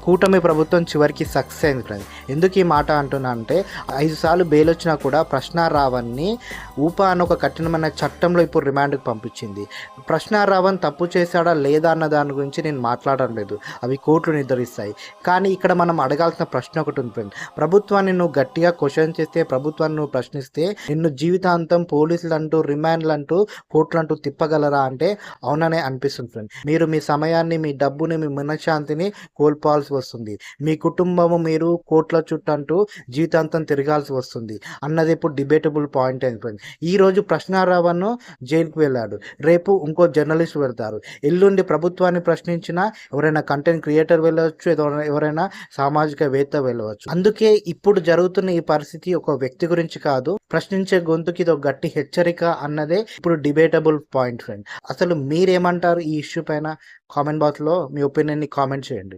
కూటమి ప్రభుత్వం చివరికి సక్సెస్ అయింది ఫ్రెండ్స్. ఎందుకు ఈ మాట అంటున్నా అంటే 5 సార్లు బెయిల్ వచ్చినా కూడా ప్రశ్నారావణ్ని ఊపా అని ఒక కఠినమైన చట్టంలో ఇప్పుడు రిమాండ్కి పంపించింది. ప్రశ్నారావణ్ తప్పు చేశాడా లేదా అన్న దాని గురించి నేను మాట్లాడడం లేదు, అవి కోర్టులు నిర్ధారిస్తాయి. కానీ ఇక్కడ మనం అడగాల్సిన ప్రశ్న ఒకటి ఉంది ఫ్రెండ్. ప్రభుత్వాన్ని నువ్వు గట్టిగా క్వశ్చన్ చేస్తే, ప్రభుత్వాన్ని నువ్వు ప్రశ్నిస్తే నిన్ను జీవితాంతం పోలీసులు అంటూ, రిమాండ్లు అంటూ, కోర్టులు అంటూ తిప్పగలరా అంటే అవుననే అనిపిస్తుంది ఫ్రెండ్. మీరు మీ సమయాన్ని, మీ డబ్బుని, మీ మనశ్శాంతిని కోల్పోవాల్సి వస్తుంది. మీ కుటుంబము మీరు కోట్ల చుట్టూ అంటూ జీవితాంతం తిరగాల్సి వస్తుంది అన్నది ఇప్పుడు డిబేటబుల్ పాయింట్ అయింది ఫ్రెండ్స్. ఈ రోజు ప్రశ్నారావణ్ జైలుకు వెళ్ళాడు, రేపు ఇంకో జర్నలిస్ట్ వెళ్తారు, ఎల్లుండి ప్రభుత్వాన్ని ప్రశ్నించిన ఎవరైనా కంటెంట్ క్రియేటర్ వెళ్ళవచ్చు, ఎవరైనా సామాజికవేత్త వెళ్ళవచ్చు. అందుకే ఇప్పుడు జరుగుతున్న ఈ పరిస్థితి ఒక వ్యక్తి గురించి కాదు, ప్రశ్నించే గొంతుకి ఇది ఒక గట్టి హెచ్చరిక అన్నదే ఇప్పుడు డిబేటబుల్ పాయింట్ ఫ్రెండ్. అసలు మీరేమంటారు ఈ ఇష్యూ పైన? కామెంట్ బాక్స్లో మీ ఒపీనియన్ని కామెంట్ చేయండి.